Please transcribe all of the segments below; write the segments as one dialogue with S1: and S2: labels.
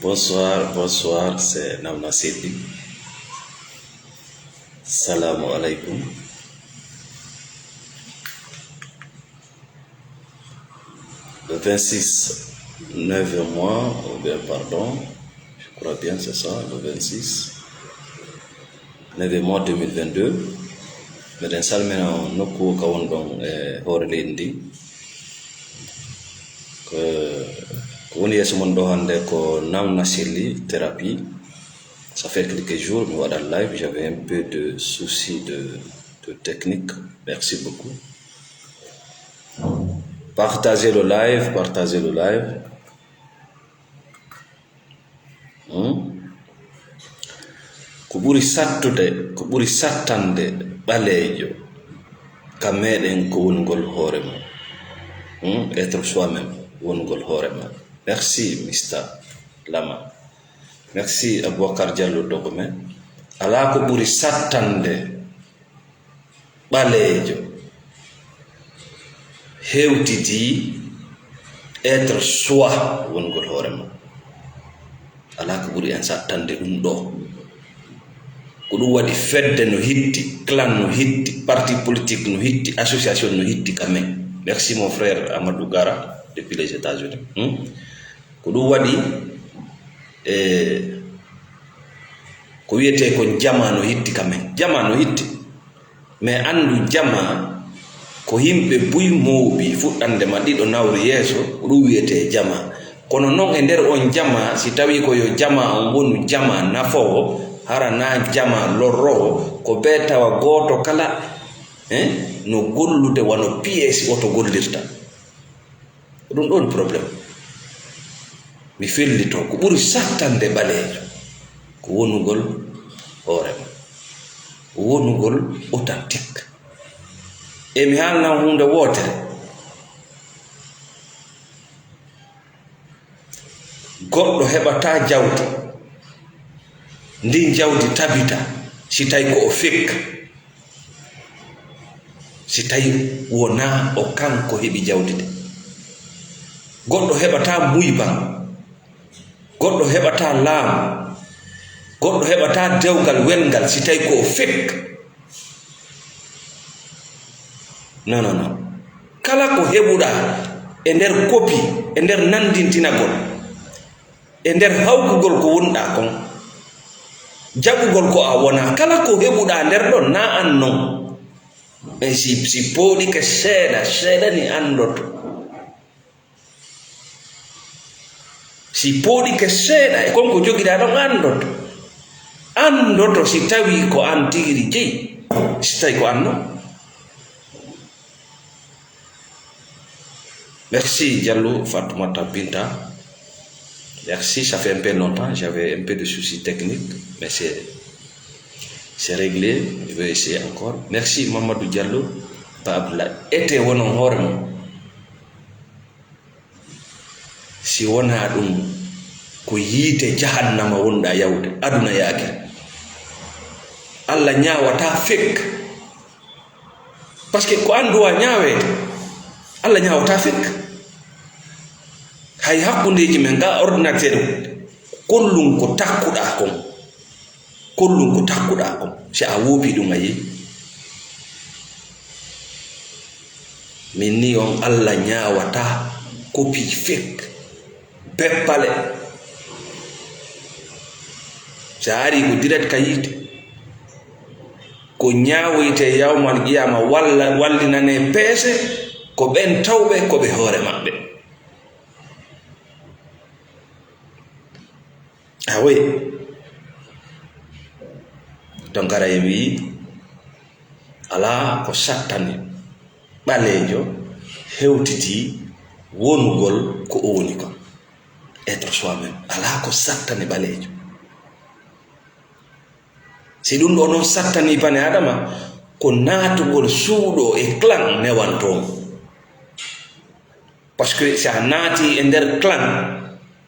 S1: Bonsoir, bonsoir, c'est Namna Sidi. Salam alaikum. Le 26, 9 mois, ou bien pardon, je crois bien c'est ça, le 26, 9 mois 2022. Meden salmina nokku kawon don hore lendi ko woni yeso mon do hande ko Namna Sidi thérapie. Ça fait quelques jours, nous voilà live, j'avais un peu de soucis de technique. Merci beaucoup. Partagez le live, partagez le live. Ko ɓuri sattude, ko ɓuri sattande ɓaleejo ka meɗen ko wongol hoore mum. Être soi-même, wongol hoore mum. Merci Mr. Lama. Merci Aboubacar Diallo Dogome. Ala ko ɓuri sattande ɓaleejo hewtiti être soi wongol hoore mum. Ala ko ɓuri en sattande ɗum ɗo. Ko ɗum waɗi fedde no hitti, clan no hitti, parti politique no hitti, association no hitti kamen. Merci mon frère Amadou Gara depuis les États-Unis. Ko ɗum waɗi ko wiyete ko jama no hitti kamen. Jama no hitti, mais andu jama ko yimɓe buy mowɓi fuɗɗande ma ɗiɗo nawri yeeso ko ɗum wiyete jama. Kono noon e nder on jama, si tawi ko yo jama on wonu jama nafowo, hara na jama lorrowo, ko be tawa goto kala no gollude wano pièce oto gollirta. Ɗum ɗon probléme. Mi fellito ko ɓuri sattande ɓaleejo ko wonugol hoore ma, ko wonugol authentique. E mi haalnan hunde wootere, goɗɗo heɓata jawdi, ndin jawdi tabita si tawi ko o fekka, si tawi wona o kanko heɓi jawdi de. Goɗɗo heɓata muyban, goɗɗo heɓata laamu, goɗɗo heɓata dewgal welngal si tawi ko o fekka. Non, non, non. Kala ko heɓuɗa e nder kopi, e nder nandintinagol, e nder hawkugol ko wonɗa kon, jaɓugol ko a wona, kala ko heɓuɗa nder ɗon na an non. Mais si pooɗike seeɗa, seeɗa ni andoto. Si pooɗike seeɗa e konko jogiɗa ɗon andoto. Andoto si tawi ko an tigiri jeyi, si tawi ko an non. Merci Diallo Fatoumata Binta. Merci, ça fait un peu longtemps, j'avais un peu de soucis techniques, mais c'est réglé, je vais essayer encore. Merci Mamadou Diallo, Babla. Ete wonon hormo. Si wona ɗum ko yiite jahannama wonɗa yawde, aduna yaakire. Allah ñaawata fek. Parce que ko anduwa ñaawede, Allah ñaawata fek. Hay hakkundeji men ga ordinateur kollum ko takkuɗa kon, kollum ko takkuɗa kon, si a woopi ɗum a yi. Min ni on Allah ñaawata kopi fek, beppale. So ari ko direct ka yiite, ko ñaawoyte yawmal qiyama wallinane peese ko ɓen tawɓe ko ɓe hoore maɓɓe. Ah oui. Donc ara wi ala ko sattani ɓaleejo hewtiti wonugol ko o woni kon, être soi-même. Ala ko sattani ɓaleejo. Si ɗum ɗo noon sattani bani adama ko naatugol suuɗo e clan newantomo. Parce que si a naati e nder clan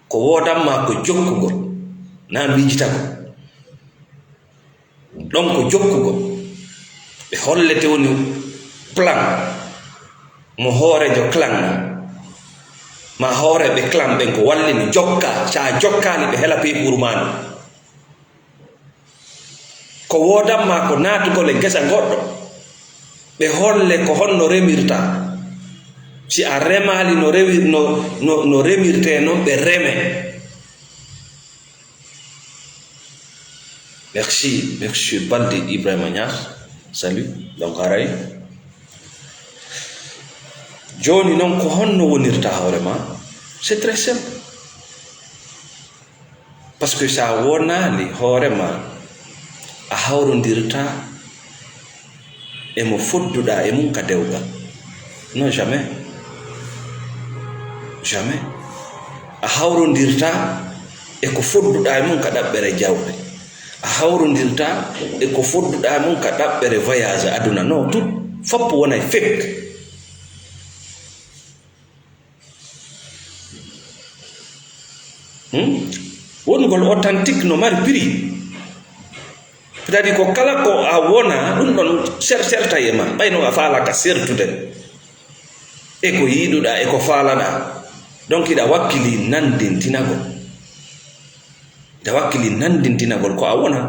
S1: ko wodanma ko jokkugol, na miijita ko ɗon ko jokkugo ɓe hollete woni plan mo hoorejo clan ma hore be clan ben ko wallini jokka sa jokkani be hela pe burmani ko wodamma ko natugol e gesa goddo be holle ko honno remirta si a remali no rewir no remirte no be reme. Merci Balde Ibrahima Niass, salut donc aray joni non ko honno wonirta hoorema c'est très simple parce que sa wonani hoorema a hawrondirta e mo fodduɗa e mum ka dewgal non jamais a hawrondirta e ko fodduɗa e mum ka ɗaɓɓere jawɗe a hawrondirta e ko fodduɗa mum ka ɗaɓɓere voyage aduna non tout foppo wona fake wongol authentique no mari prix c'est-à-dire ko kala ko a wona ɗum ɗon serta e ma ɓayno a faala ka sertude e ko yiɗuɗa e ko faalaɗa donc iɗa wakkili nandintinagol ko a wona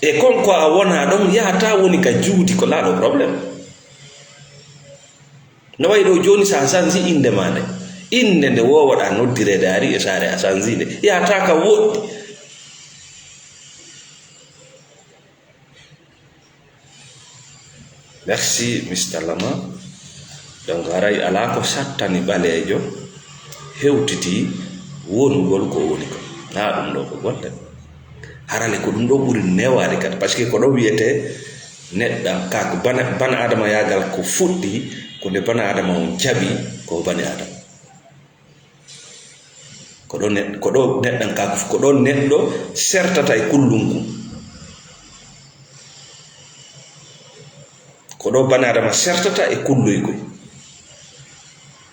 S1: e kon ko a wona ɗon yahata woni ka juuti ko laaɗo probléme no wayi ɗo joni sa sansi inde ma inde nde wowoɗa noddirede ari e saare a sansinde yahata ka woɗɗi merci Mr. Lama donc haray ala ko sattani ɓaleejo hewtiti wonugol ko woni ko na ɗum ɗo ko golle harale ko ɗum ɗo ɓuri newade kadi par ce que ko ɗo wiyete neɗɗa kako bana adama yagal ko fuɗɗi ko nde bana adama on jaɓi ko bani adama ko ɗo neɗɗan kako ko ɗo neɗɗo sertata e kullungu ko ɗo bani adama sertata e kulloygoy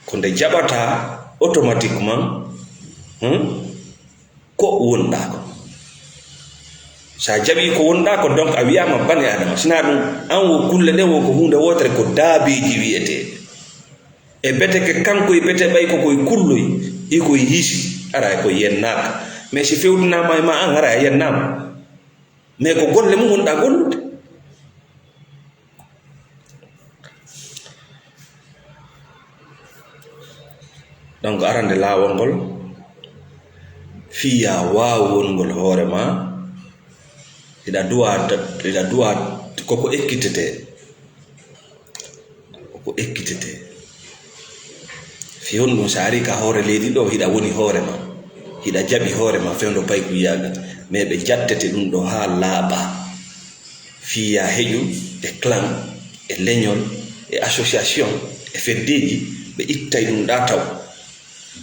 S1: ko nde jaɓata automatiquement ko wonɗa ko sa jaɓi ko wonɗa ko donc a wiyama bani adama sina ɗum an wo kulle ɗen wo ko hunde wotere ko daabeji wiyete e bete ke kanko e bete ɓay kokoye kulloy ikoye hiisi ara ko yennaka mais si fewdinama e ma an ara a yennama mais ko golle mum wonɗa gollude donc arande laawol ngol fiya wawongol hoorema ida duwa koko ekkitete fiyon ɗum so ari ka hoore leydi ɗo hiɗa woni hoorema hiɗa jaɓi hoorema fewdo pay ko yiyaga mais ɓe jattete ɗum ɗo ha laaɓa fiya heƴu e clan e leñol e association e feddeji ɓe ittay ɗum ɗa taw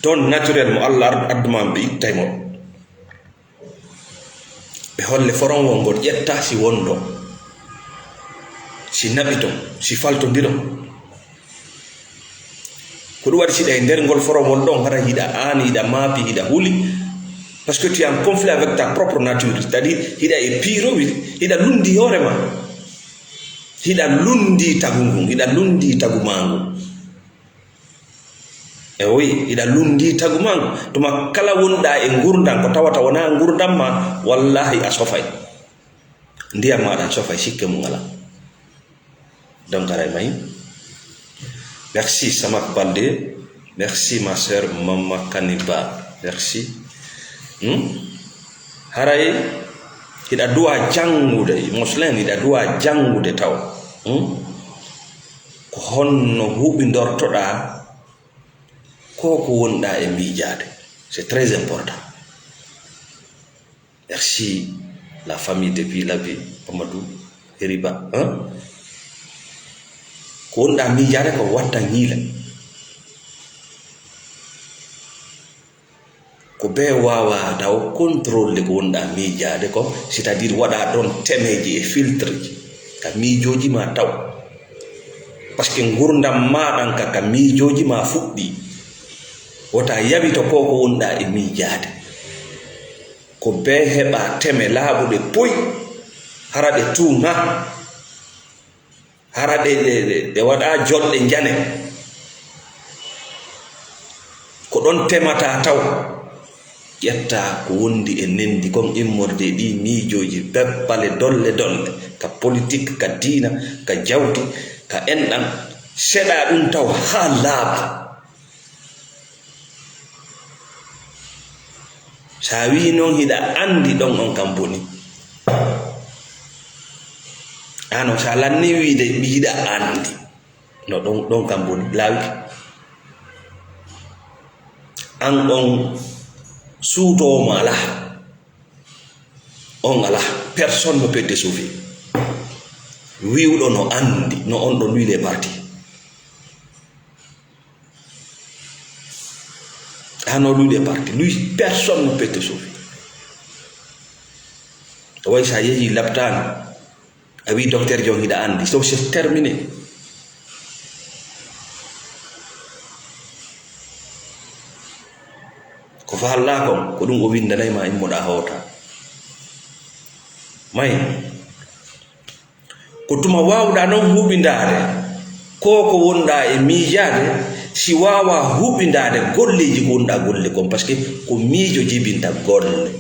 S1: don naturel mo Allah adduma ɓe ittay mo ɓe holle foronwol ngol ƴetta si wondo si naɓito si faltodiro ko ɗum waɗi siɗa e nder ngol foronwol ɗon hara hiɗa aani hiɗa maapi hiɗa huli parce que tu es en conflit avec ta propre nature c'est-à-dire hiɗa e piirowi hiɗa lundi hoorema hiɗa lundi tagu ngun hiɗa lundi tagu ma ngu e oui ida lundi tagumango tuma kala wonda e gurdam ko tawata wona gurdam ma wallahi a sofay ndiyam maɗa sofay sikke mum ngala donc aray may merci Samak Balde merci ma sœur Mama Kaniba merci haray hiɗa duwa jangude muslin hiɗa duwa jangude taw ko honno huɓidortoɗa koko wonɗa e miijade c'est très important. Merci la famille depuis l'abbé Pamadou Heriba ko wonɗa miijade ko watta ñiila ko be wawa taw contrôle ko wonɗa miijade ko c'est à dire waɗa ɗon temeji e filtre ji ka miijoji ma taw parce que gurdam maɗan ka miijoji ma fuɗɗi wota yaɓi to ko wonɗa e miijade ko be heɓa teme laaɓuɗe poy hara ɗe tuŋa hara ɗe waɗa joɗɗe jane ɗon temata taw ƴetta ko wondi e nendi kon immorde ɗi miijoji bebbale dolle ka politique ka diina ka jawdi ka enɗan seɗa ɗum taw ha laaɓa sa wi noon hiɗa andi ɗon on kam boni ano sa lanni wiide ɓiiɗa andi no ɗon kam boni laawiki an on suutowoma ala on ala personne ne peut te sauver wiwɗo no andi no on ɗon wiile parti hano wiile parti lui personne ne peut te sauver to way sa yehi labtano a wi docteur jon hiɗa andi so c'est terminé ko falla kon ko ɗum o windanayma immoɗa hawta may ko tuma wawɗa noon huɓindade ko wonɗa e miijade si wawa huɓindade golleji ko wonɗa golle kon par ce que ko miijo jibinta golle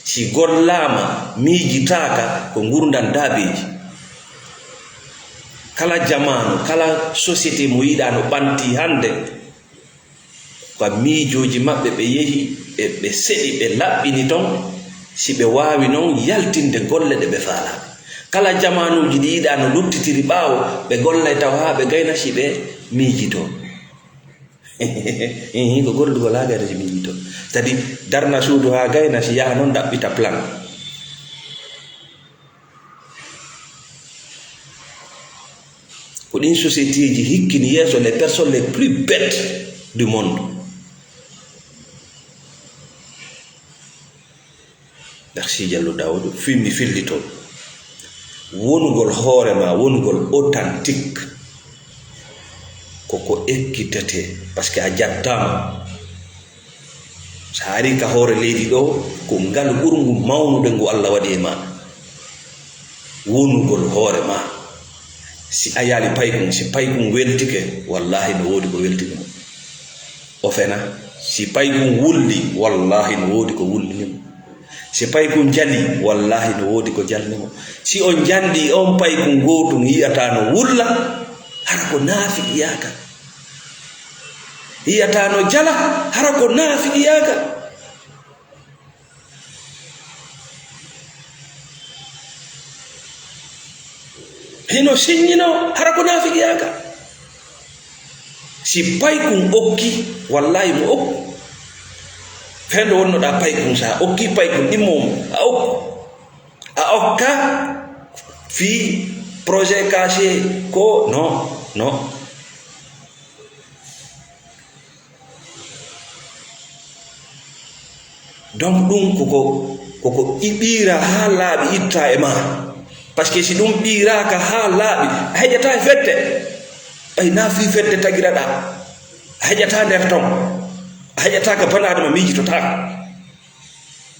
S1: si gollama miijitaka ko gurdan daabeji kala jamanu kala société mo yiɗa no ɓanti hande ko miijoji maɓɓe ɓe yehi ɓe seɗi ɓe laɓɓini ton si ɓe wawi noon yaltinde golle ɗe ɓe faalaɓe kala jamanuji ɗi yiɗa no luttitiri ɓaawo ɓe gollay taw ha ɓe gayna si ɓe miijito ko gollugol ha gayna si miijito c'est à dire darna suudu ha gayna si yaha noon ɗaɓɓita plan ko ɗin société ji hikkini yeeso les personnes les plus bêtes du monde merci Diallo Daoud fimmi fillitol wonugol hoorema wonugol authentique koko ekkitete parce que a jattama sa ari ka hoore leydi ɗo ko ngal ɓurgu mawnude ngu Allah waɗi e ma wonugol hoorema si a yaali paykum si paykum weltike wallahi no woodi ko weltini mo o fena si paykum wulli wallahi no woodi ko wullinimo si paykum jali wallahi no woodi ko jalnimo si on jandi on paykum gotum yiyata no wulla hara ko naafiki yaaka yiyata no jala hara ko naafiki yaaka hino siññino hara ko naafiki yaaka si paykum okki wallahi mo okku fendo wonnoɗa paykum sa okki paykum ɗimmomo a okka fi projet caché ko non donc ɗum koko ɓiira ha laaɓi itta e ma par ce que si ɗum ɓiiraka ha laaɓi a heƴata e fedde ɓay naafi fedde tagiraɗa a heƴata nder ton a heƴata ka banadema miijitotaka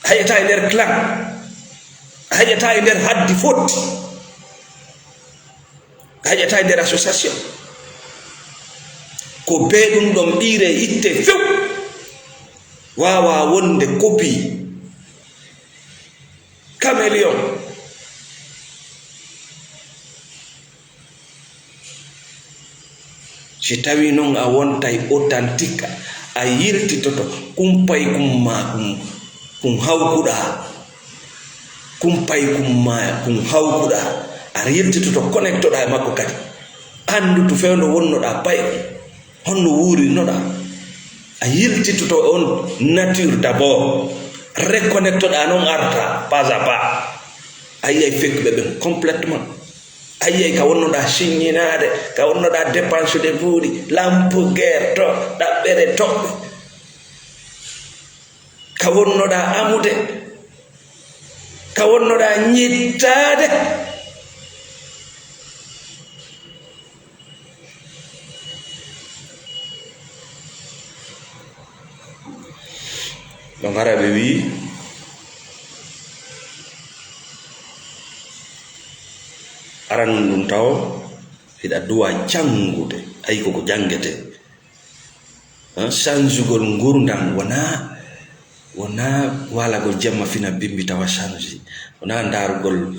S1: a heƴata e nder clan a heƴata e nder haddi fotti a heƴata e nder association ko be ɗum ɗon ɓiire itte few wawa wonde copie caméléon si tawi noon a wontay authentique a yiltitoto kumpay kumma kum hawkuɗa kumpay kumma kum hawkuɗa a yiltitoto connectoɗa e makko kadi andu to fewndo wonnoɗa pay honno wuurinoɗa a yiltitoto on nature d'abord reconnectoɗa noon arta pas à pas a yiyay fekkuɓe ɓen complètement a yiyay ka wonnoɗa siññinade ka wonnoɗa dépense de buuɗi lampe guerre to ɗaɓɓere toɓɓe ka wonnoɗa amude ka wonnoɗa ñittade ɗon haraɓe wi aran ɗum taw hiɗa duwa jangude ayi koko jangete sanjugol ngurdam wona walagol jamma fina bimbi tawa change, wona darugol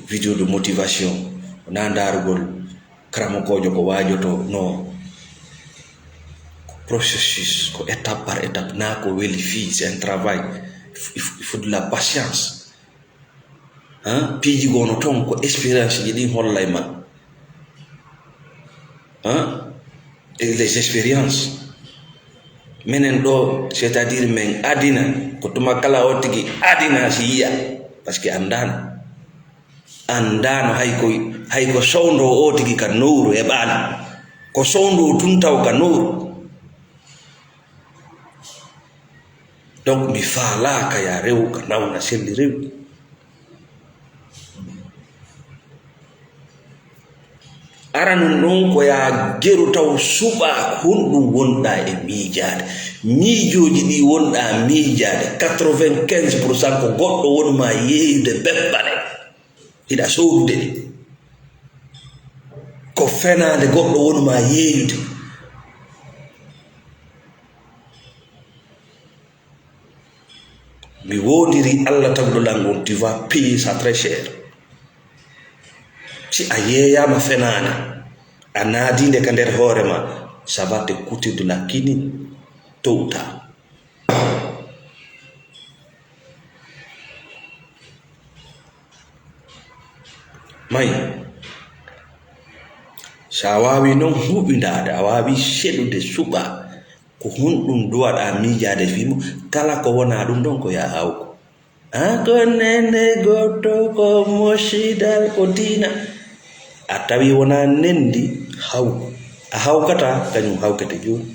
S1: vidéo de motivation, wona darugol karamokojo ko wajoto, no, processus ko étape par étape, na ko weli fi, c'est un travail, il faut de la patience. Piiji gono ton ko expérience ji ɗin hollay ma, et les expériences menen ɗo, c'est-à-dire men adina ko tuma kala o tigi adina si yiya parce que andano hay ko sowndo o tigi ka nowru e ɓaali, ko sowndo tun taw ka nowru. Donc mi faalaka ya rew ka nawna selli rew. Aranum ɗon ko ya geru taw suɓa honɗum wonɗa e miijade, miijoji ɗi wonɗa miijade 95% ko goɗɗo wonma yeeyude bebbane hiɗa sowdude ɗi, ko fenade goɗɗo wonma yeeyude. Mi wodiri Allah tagɗolal ngon, tu vas payer ça très cher. Si a yeeyama fenade a naadinde ka nder hoore ma, ça va te coûter de la quinine tôt ou tard. May sa wawi noon huɓidade, a wawi seɗude suɓa ko honɗum duwaɗa miijade fimo, kala ko wona ɗum ɗon ko ya hawko. Ko nene goto ko mosidal ko dina, a tawi wona nendi haw, a hawkata kañum hawkete joni.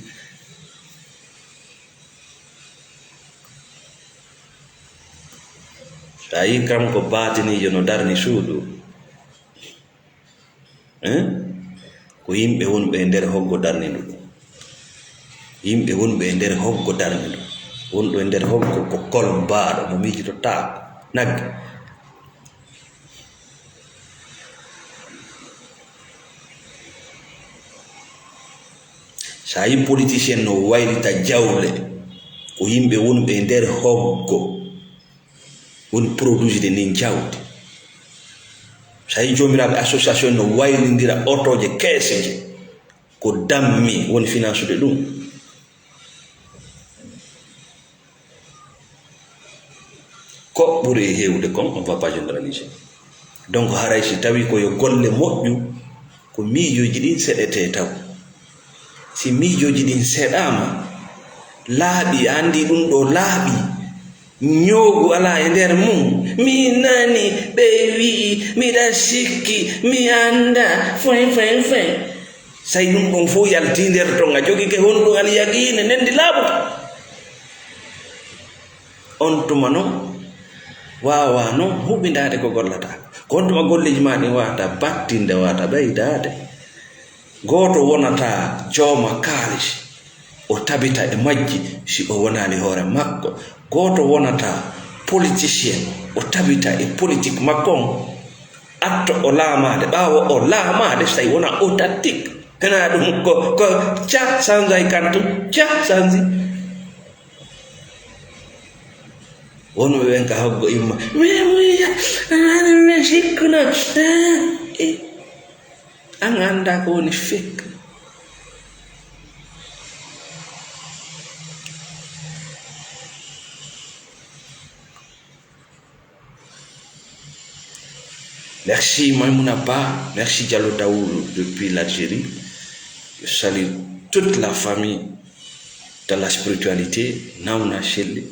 S1: Sa yi kam ko batinijo no darni suudu, ko yimɓe wonɓe e nder hoggo darni ndu, yimɓe wonɓe e nder hoggo darni ndu, wonɗo e nder hoggo ko kol mbaaɗo mo miijito taako nagge. Sa yi politicien no waylita jawle ko yimɓe wonɓe e nder hoggo woni produisde nin jawdi. Sa yi jomiraɓe association no waylidira otoje keeseje ko dammi woni finansude ɗum. Ko ɓuri hewde kon on va pas généraliser. Donc haray si tawi koyo golle moƴƴu ko miijoji ɗin seɗete taw, si miijoji ɗin seɗama laaɓi, andi ɗum ɗo laaɓi, ñoogu ala e nder mum, mi nani ɓe wi'i miɗa sikki mi anda fin say ɗum ɗon fof yalti nder ton, a jogi ke honɗum al yaqine nendi laaɓuta. On tuma noon wawa noon huɓidade ko gollata, ko on tuma golleji ma ɗin wata battinde, wata ɓeydade. Goto wonata jooma kaalis o tabita e majji si o wonani hoore makko, goto wonata politicien o tabita e politique makkon atto o laamade, ɓawo o laamade so tawi wona authentique, hena ɗum ko ca sanji ay kantu ca sanji. Wonɓe ɓen ka hoggo imma mi sikkuna, an anda ko woni fekk. Merci Maïmouna Ba, merci Diallo Daoul depuis l'Algérie. Je salue toute la famille de la spiritualité, Naouna Shelley.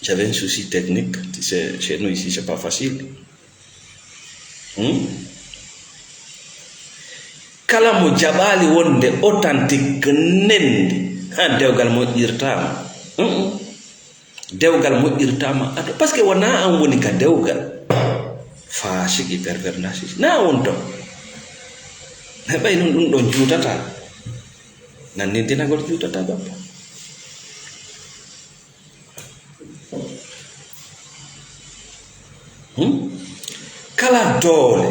S1: J'avais un souci technique, tu sais, chez nous ici c'est pas facile. Kala mo jabali wonde authentique nendi ha dewgal moƴƴirtama, dewgal moƴƴirtama ado, parce que wona an woni ka dewgal fa sigi pervers narcissique na on to ɓay non ɗum ɗon juutata, nannindinagol juutata bappa. Kala doole,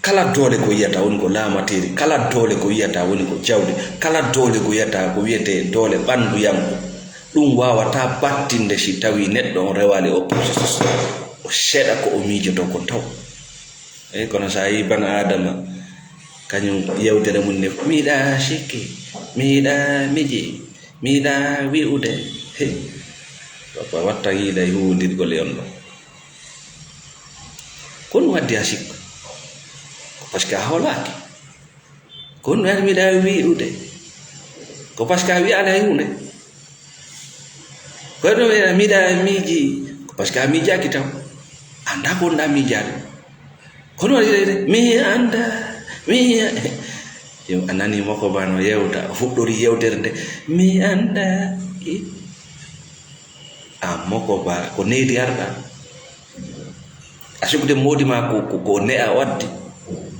S1: kala dole ko yiyata woni ko laamateri, kala dole ko yiyata woni ko jawdi, kala dole ko yiyata ko wiyete dole ɓandu yanko, ɗum wawata battinde si tawi neɗɗo on rewali o processus o seeɗa ko o miijoto ko taw. Eyi kono sa yi bana adama kañum yewtere mum ne miiɗa sikki, miiɗa miji, miiɗa wi'ude, papa watta yiila e huwondirgol e on ɗo. Kono waddi a sikku ko par ce que a hawlaaki. Kono wiyata miiɗa wi'ude ko par ce que a wi'aali hay hunde. Kono wiyata miiɗa miiji ko par ce que a miijaaki taw annda ko wonɗa miijaade. Kono wi'ata mi annda mi a nani makko bano yewta fuɗɗori yewtere nde mi annda makko ba ko needi arɗa a sukde moodi ma ko ne'a waddi,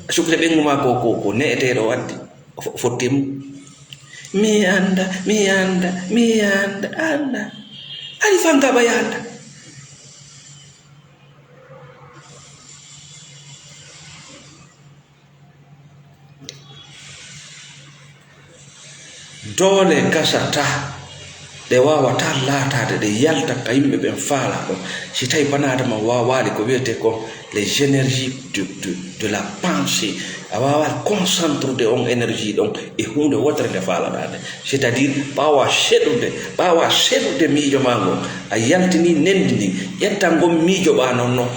S1: a sukde ɓengu ma ko ne'eteɗo waddi o fottimu mi anda ari fanka ba yanda. Dole kasata ɗe wawata laatade ɗe yalta ka yimɓe ɓen faala ko si tawi banadama wawali ko wiyete ko les énergies de la pensée, a wawal concentrude on énergie ɗon e hunde wotere nde faalaɗade, c'est à dire ɓawa seɗude miijo ma ngon a yaltini nendi ndi ƴetta ngon miijo ɓa nonno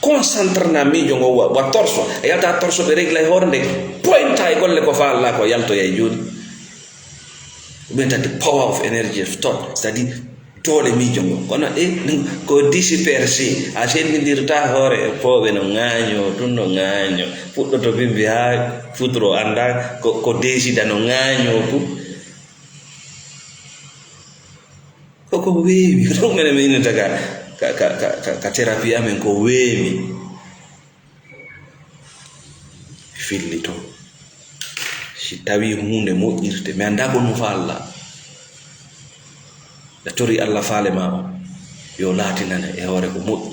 S1: concentre na miijo ngo wa torso a yalta torso ɓe régla e hoore nde pointa e golle ko faala ko yaltoya e joni. The power of energy of thought, c'est-à-dire tole miijo ngo kono ko disperse a sendidirta hoore e pooɓe no ŋaaño ɗum no ŋaaño fuɗɗoto bimbi ha futuro anda ko décida no ŋaaño fu koko weewi ɗum mene mi innata ka thérapie amen ko weewi fillito. Si tawi hunde moƴƴirte mi annda ko ɗum faalla nde tori Allah faale ma o yo laatinane e hoore ko moƴƴi,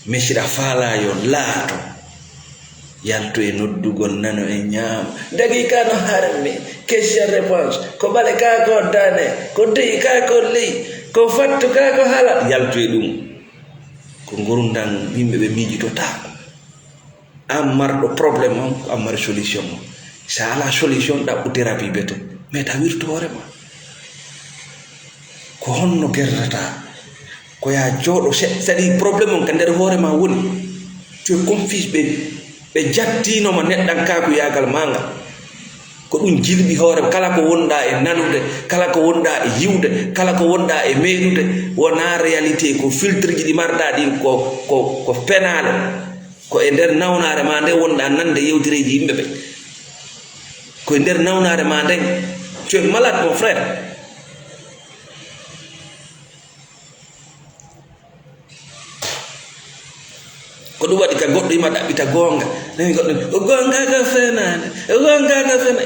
S1: mais siɗa faala yo laato yalto e noddugol nano e ñaama dagi ka no harmi question réponse ko ɓale ka ko dane ko deyi ka ko ley ko fattu ka ko hala yalto e ɗum ko gurdam yimɓe ɓe miijitotako. An marɗo probléme on ko an mari solution o, sa ala solution ɗaɓɓu thérapie bete mais ta wirtu hoorema ko honno gerdata ko ya jooɗo c'est-à-dire probléme on ka nder hoorema woni tu es confus ɓe jattinoma neɗɗankaku yagal magal ko ɗum jilɓi hoore kala ko wonɗa e nanude, kala ko wonɗa e yiwde, kala ko wonɗa e meeɗude wona réalité ko filtre ji ɗi marɗa ɗin ko penale ko e nder nawnare ma nde wonɗa nande yewtireji yimɓe ɓe ko e nder nawnare ma nden tu es malade mon frère. Ko ɗum waɗi ka goɗɗo ima ɗaɓɓita gonga nani goɗɗo gonga ka fenade gonga ka fena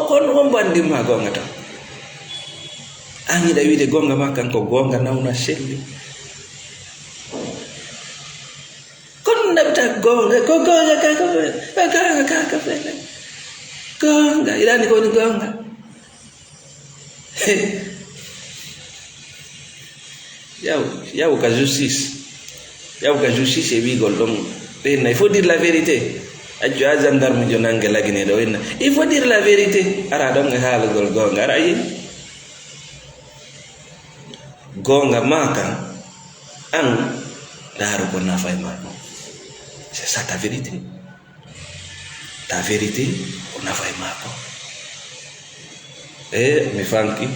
S1: kon wombo andimma gonga tan an yiɗa wiide gonga ma kanko gonga nawna selli kon ɗaɓɓita gonga ko gonga ka fena gonga iɗani kowoni gonga yaw ka justice e wigol ɗon ɓenna il faut dire la vérité accu ha gendarme jo nangue laguine ɗo inna il faut dire la vérité ara ɗon e haalugol gonga ara yi gonga ma kan an daaru ko nafa e ma ɗon c'est ça ta vérité ko nafa e ma ko e mi fanki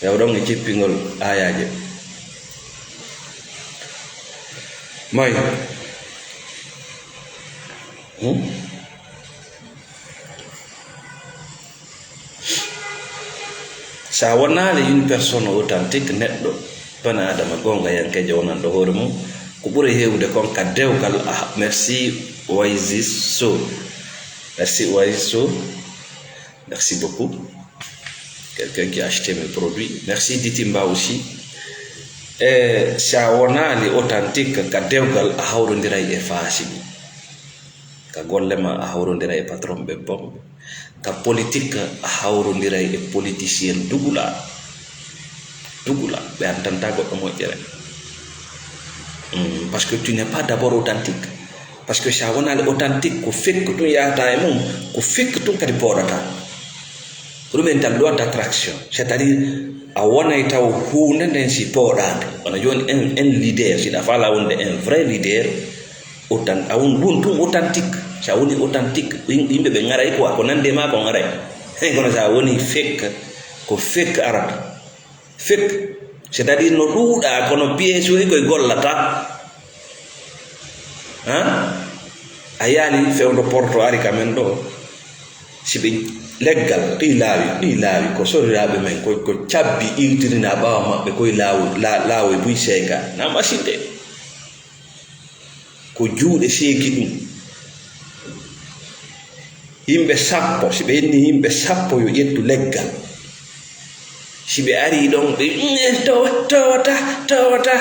S1: yaw ɗon e cippingol ayaje Mai. Sa wonale une personne authentique neɗɗo bana adama gonga yankeje wonanɗo hoore mum ko ɓuri hewde kon ka dewgal merci Oasis So merci beaucoup quelqu'un qui a acheté mes produits, merci Ditimba aussi. Sa wonali authentique ka dewgal a hawrodiray e faasi ka golle ma a hawrondira e patron ɓe bomɓe ka politique a hawrondira e politicien dugula ɓe antanta goɗɗo moƴƴere parce que tu n'es pas d'abord authentique parce que sa wonale authentique ko fekk tun yahata e mum ko fekk tun kadi poɗata ɗumen tan loi d'attraction c'est à dire a wonay taw hunde nden si pooɗade wona joni un leader siɗa fala wonde un vrai leader a won tum authentique sa woni authentique yimɓe ɓe garay quoi ko nande ma ko garay kono sa woni fekk ko fekk arata fekk c'est à dire no ɗuuɗa kono pièce oyi koye gollata a yaani fewdo porto ari kamen ɗo siɓe leggal ɗi laawi ko soriraɓe men ko cabbi iwtirina ɓawa maɓɓe koye laawo buy seega na machine de ko juuɗe seeki ɗum yimɓe sappo siɓe yenni yimɓe sappo yo ƴettu leggal siɓe ari ɗon ɓe towata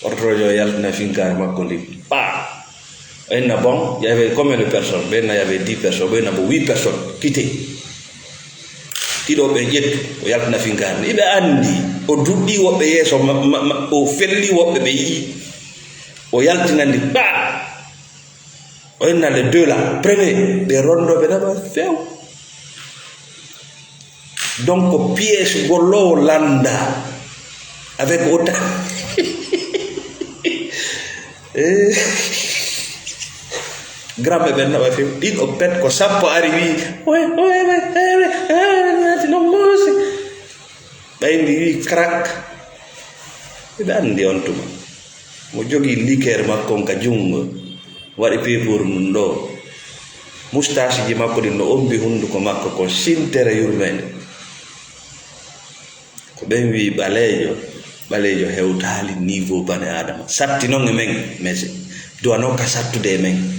S1: ortojo yaltina finkare makko ndi enna bon, il y avait combien de personnes? Il y avait 10 personnes, il y avait 8 personnes quittées. Tido be jettu o yaltina finkare ibe andi o duddi wobbe yeso o felli wobbe be yi o yaltinandi o enna les deux là premier be rondo be daba few donc pièce gollo landa avec autant gramme ben na fi din o pet ko sappo arrivi no musi bayndi wi crack be andi on tuma mo jogi liqueur makko ka jungo wadi pepur mun do mustache ji makko din no ombi hunduko makko ko sintere yurmende ko ben wi balejo hewtali niveau bane adama satti non men mais do no ka sattude men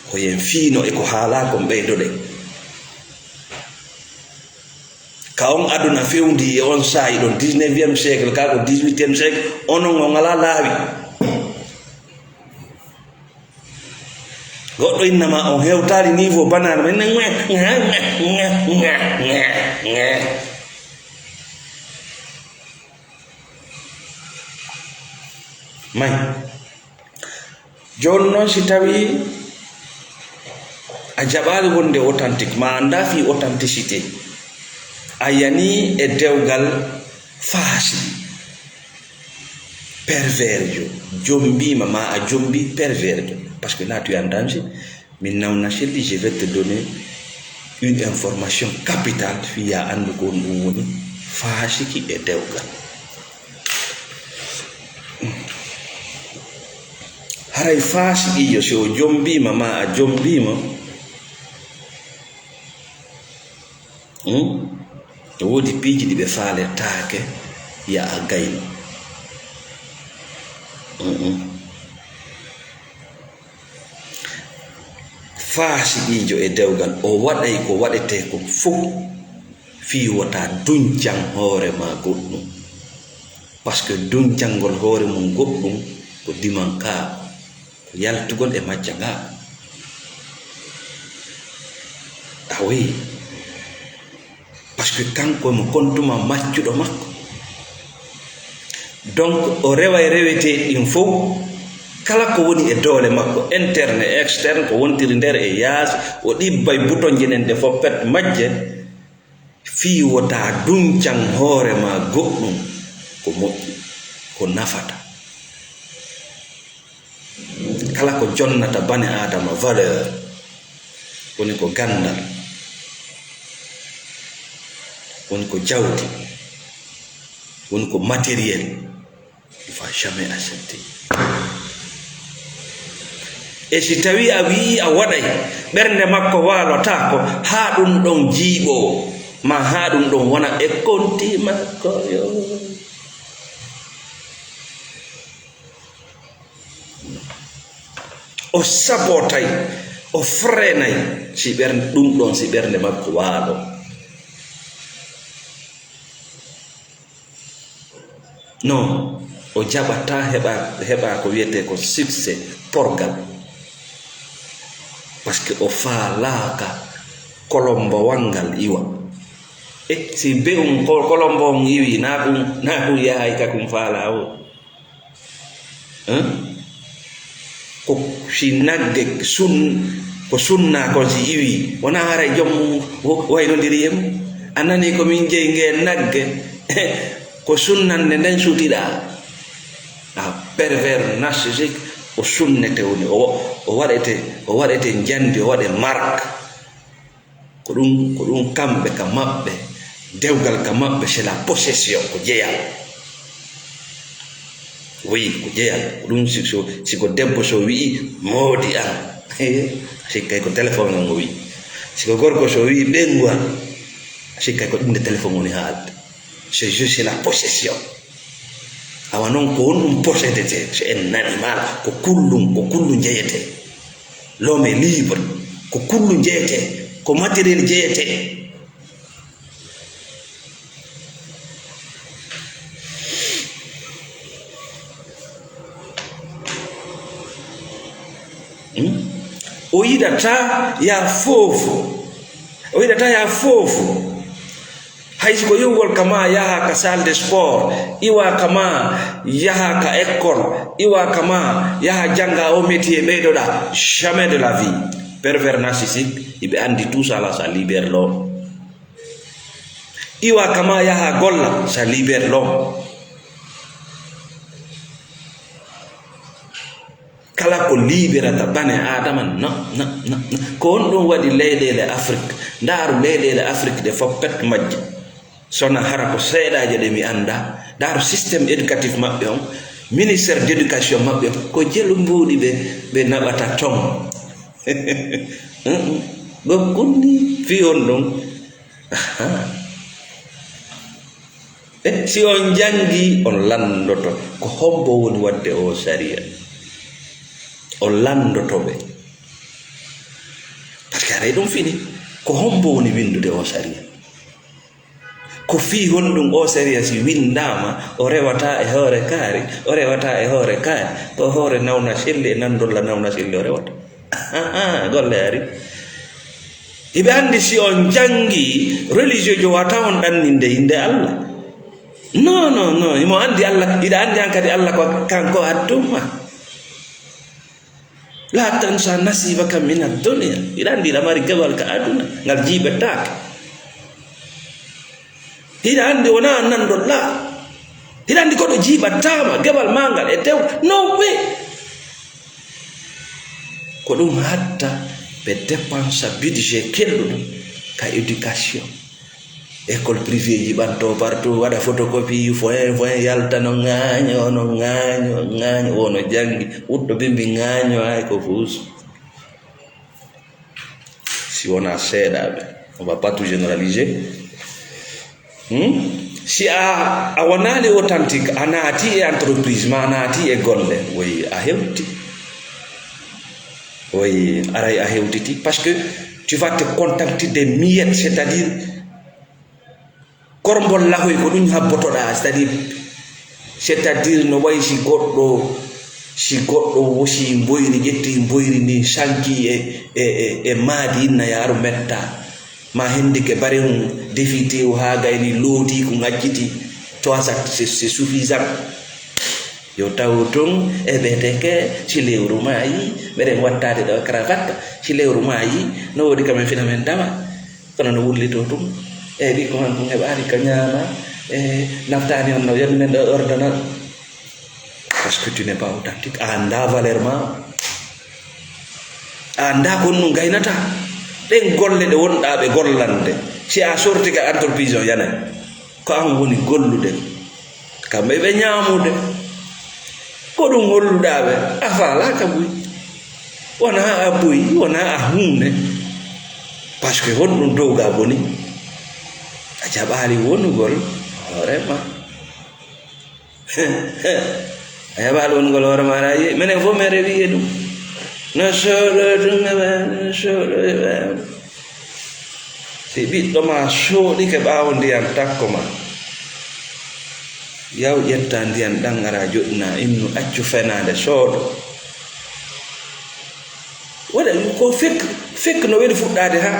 S1: ko yen fiino e ko haala ko ɓeydoɗe ka on aduna fewndi e on saayi ɗon 19e siècle ka ko 18e siècle onon o ngala laawi goɗɗo innama on hewtali niveau banane men may joni noon si tawi a jaɓali wonde authentique ma anda fi authenticité a yani e dewgal faasi pervers jo jombima ma a jombi pervers jo parce que là tu es en danger min nawna selli je vais te donner une information capitale fi ya andu ko ɗum woni faasiki e dewgal haray faasiki jo so jombima ma a jombima wodi piiji ɗi ɓe faaletaake ya a gayno faasiɗiijo e dewgal o waɗay ko waɗete ko fof fii wota duncan hoore ma goɗɗum par ce que duncangol hoore mum goɗɗum ko diman ka ko yaltugol e majja nga a wayi parce que kanko mo kontuma maccuɗo makko donc o reway rewete ɗin fof kala ko woni e doole makko interne e externe ko wontiri nder e yaasi o ɗibbay bouton jenen de fof pet majje fii wota duncan hoore ma goɗɗum ko moƴƴi ko nafata kala ko jonnata bane adama valeur woni ko gandal woni ko jawdi woni ko matériel il faut jamais accepter e si tawi a wi a waɗay ɓernde makko walota ko ha ɗum ɗon jiiɓo ma ha ɗum ɗon wona e konti makko yo o sabotay o frenay si ɓernde ɗum ɗon si ɓernde makko waalo non o jaɓata heɓa ko wiyete ko succès porgal parce que o falaka kolombo wangal iwa si be kolombo iwi na ku yahay ka kung fala o ko sinagge ko sunna ko si iwi wona hara jom wayno diriyem anani ko min jeyge nagge ko sunnan ne den sutida pervers narcissique o sunnete woni o waɗete jandi o waɗe marque ko ɗum kamɓe ka maɓɓe dewgal ka maɓɓe c'est la possession ko jeyal oui ko jeyal ɗum siko debbo so wi'i moodi an sikkay ko téléphone ngo wi siko gorko so wi'i ɓengu an sikkay ko ɗumde téléphone woni haalde c'est juste la possession awa noon ko won ɗum possédete so en animal ko kullum jeyete l'homme est libre ko kullum jeyete ko matériel jeyete o yiɗata ya fofo hayso ko yowgol kama yaha ka salle de sport iwa kama yaha ka école iwa kama yaha janga o métier ɓeydoɗa jamais de la vie pervers narcissique iɓe andi tout ça là ça libère l'homme iwa kama yaha golla ça libère l'homme kala ko liberata bane adama no ko on ɗum waɗi leyɗele afrique ndaaru leyɗele afrique ɗe fof pet majje sona hara ko seeɗaje ɗe mi anda ndaaru systéme éducatif maɓɓe on ministére d' éducation maɓɓe on ko jelu mbuuɗi ɓe naɓata ton gokkundi fi on ɗum si on jangi on landoto ko hombo woni wadde o saria o landotoɓe par ce que aray ɗum fini ko hombo woni windude o saria ko fi honɗum o saria si windama o rewata e hoore kaari o rewata e hoore kaari to hoore nawna selli e nandolla nawna selli o rewata golle ari hiɓe andi si on jangi religieux jo wata on ɗanninde inde allah non imo andi allah iɗa andi an kadi allah ko kanko adduma la tansa nasibaka min ad-dunya ila andi lamari gabal ka aduna ngal jiɓetake hiɗa andi wona nandolla hiɗa andi koɗo jiɓattama gabal mangal e tew no ɓe ko ɗum hatta ɓe dépensa budget kelluɗum ka éducation école privé ji ɓanto partout waɗa photocopie foin yalta no ŋaaño wono jangi wuɗɗo bimbi ŋaaño hay ko fuus si wona seeɗaɓe on va pas tout généraliser si a wonali authentique a naati e entreprise ma a naati e golle woyi a hewti woyi aray a hewtiti parce que tu vas te contenter des miettes c'est-à-dire kormbol lahoy ko ɗum habbotoɗa c'est-à-dire no wayi si goɗɗo wosi mboyri ƴetti mboyri ndi sanki e maadi inna yaaru metta ma hendike bare mum defite o ha gayni looti ko ŋacciti toi c'est suffisant yo taw ton e ɓeteke si lewru ma yi ɓeɗen wattade ɗo cravate si lewru ma yi no woodi kamen fina men dama kono no wullito tum e ɗi ko han ko heɓani ka ñaama e naftani on no yonne ɗo ordonnal parce que tu n'es pas authentique a anda valeur ma a anda kon no gaynata ɗen golle ɗe wonɗaɓe gollande si a sorti ka entreprise o yanay ko an woni gollude kamɓe ɓe ñaamude ko ɗum holluɗaɓe a falaka buy wona a buy wona a hunde parce que honɗum dowga boni a jaɓali wonugol hoorema a jaɓali wonugol hoorema ara yi minen fof mere wiye ɗum no sooɗo ɗum no sooɗo si ɓiɗɗo ma sooɗike ɓaawo ndiyan takko ma yaw ƴetta ndiyan ɗan ara joɗɗina innu accu fenade sooɗo waɗa ko fek no weɗi fuɗɗade ha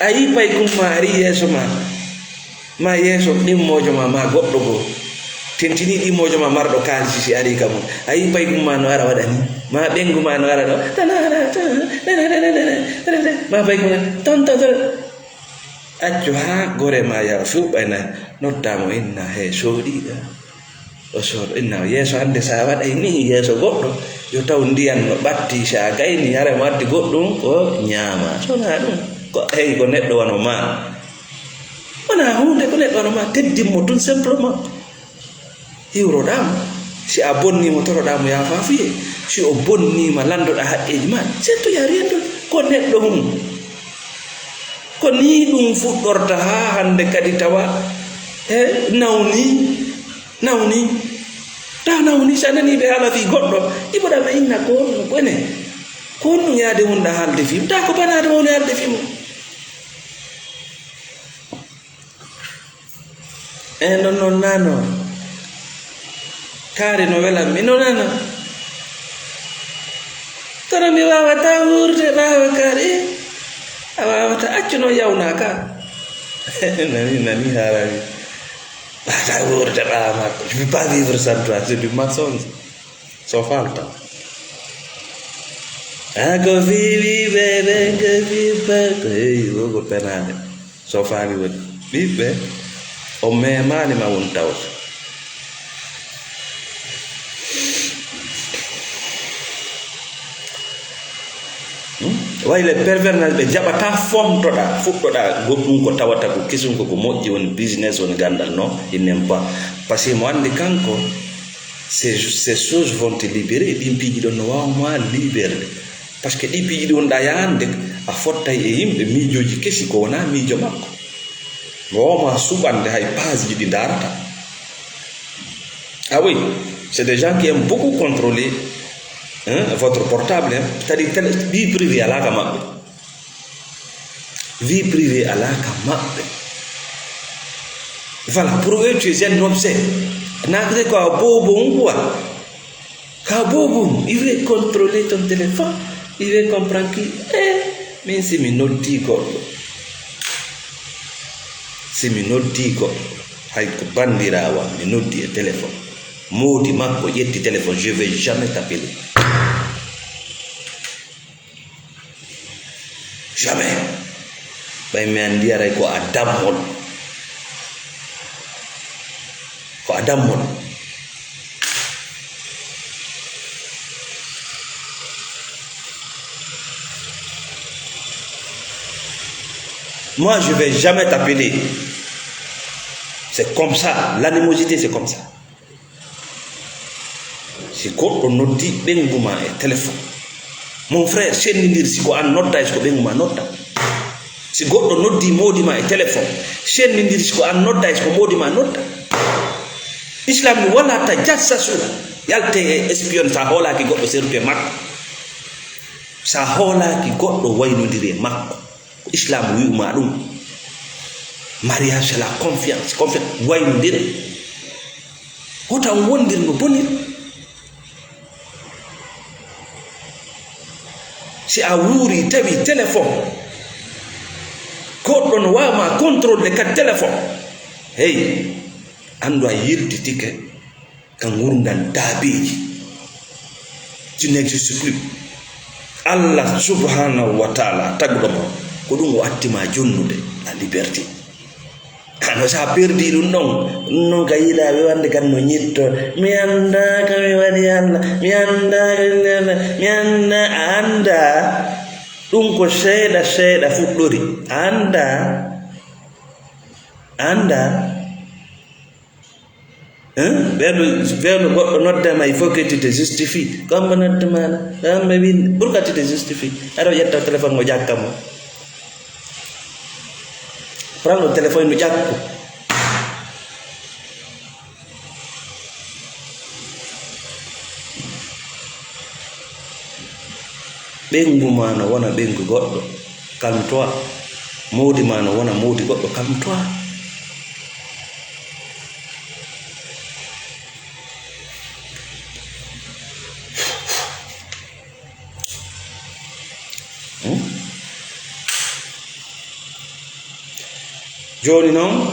S1: a yi pay kumma ari yeeso ma yeeso ɗimmojo ma goɗɗo go tentini ɗimmojo ma marɗo kalisi si ari kam a yi pay kumma no ara waɗa ni ma ɓengu ma no ara ɗo ma pay kumma ton accu ha gore ma yawa fuɓɓayna noddamo inna he soɗiɗa o soɗo inna yeeso hande sa waɗay ni yeeso goɗɗo yo taw ndiyan no ɓatti sa gayni yara mo addi goɗɗum ko ñaama sona ɗum ko hey ko neɗɗo wano ma wona hunde ko neɗɗo wano ma teddinmo tout simplement hiwroɗamo si a bonnimo toroɗamo yafa fiye si o bonnima landoɗa haqqeji ma c'est to ya rien d'autre ko neɗɗo hum ko ni ɗum fuɗɗorta ha hande kadi tawa e nawni ta nawni sa nani ɓe haala fi goɗɗo iboɗama inna ko honno ɓone ko honno yaade wonɗa haalde fim ta ko banade woni haalde fimo non nano kaari no welanmi no nano kono mi wawata wurde ɓawa kaari a wawata accuno yawna ka nani harami wawata wurde ɓawa makko je peux pas vivre sans toi c'est du mensonge so falta ko vivi ɓeɓe ko viva hey wogo penade so faami woni ɓiɓɓe o memani ma won tawta wayle pervernage ɓe jaɓata fomtoɗa fuɗɗoɗa goɗɗum ko tawata ko kesum ko moƴƴi woni business woni gandal non il n'aime pas par ce que mo andi kanko ces choses vont te libérer ɗin piiji ɗon no wawma libérde par ce que ɗi piiji ɗi wonɗa yahande a fottay e yimɓe miijoji kesi ko wona miijo makko mo wawma suɓande hay page ji ɗi darata ah oui c'est des gens qui aiment beaucoup contrôler votre portable c'est-à-dire vie privée alaka maɓɓe vie privée alaka maɓɓe voilà pour eux tu es un objet nakre ko a bobon quoi ka bobon il veut contrôler ton téléphone il veut comprendre qui min simi noddi goɗɗo simi noddi goɗɗo hay ko bandirawa mi noddi e téléphone modi makko ƴetti téléphone je vais jamais t'appeler jamais ɓay mi andi aray ko a dammol moi je vais jamais t'appeler c'est comme ça l'animosité c'est comme ça si goɗɗo noddi ɓenguma e téléphone mon frère sendidir si ko an nodda so ko ɓenguma nodda si goɗɗo noddi modima e téléphone sendidir si ko an nodda so ko modima nodda islam ni wala ta jassasuna yalte e espion sa hoolaki goɗɗo sertu e makko sa hoolaki goɗɗo waynodiri e makko islam wi'uma ɗum mariage c'est la confiance waynodire hotan wondir no bonir si a wuuri tawi téléphone goɗɗo no wawma contrôle kadi téléphone hey andu a yirtitike ka gurdal daabeji tu n'existe plus allah subhanahu wa taala tagɗoma ko ɗum o attima jonnude la liberté no sa perdi ɗum ɗon non ka yiiɗaɓe wande kan no ñitto mi anda kami waɗi allah mi anda mi anda a anda ɗum ko seeɗa fuɗɗori anda ɓeɗo goɗɗo noddama il faut que tu te justifie comme noddemana kamɓe winde pourquoi tu te justifie aɗa ƴetta téléphone mo ƴakkamo prends le téléphone no ƴakko ɓengu ma no wona ɓengu goɗɗo calme-toi modi ma no wona modi goɗɗo calme-toi joni noon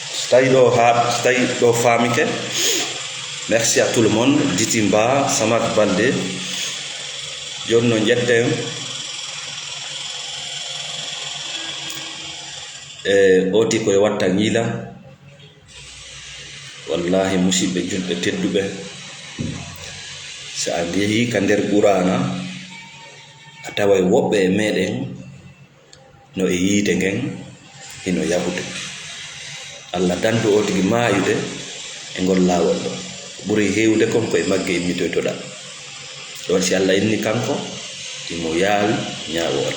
S1: so tawi ɗo famike. Merci à tout le monde. Ditimba Samat Baldé joni no jetten oti koye watta ñiila wallahi musidɓe julɓe tedduɓe so a yeehi ka nder Qur'ana a taway woɓɓe e meɗen no e yiite ngen hino yahude. Allah dandu o tigi maayude e ngol laawol ɗo ɓuri heewde kon koye magge immitoytoɗa ɗon si Allah inni kanko imo yaawi ñaawol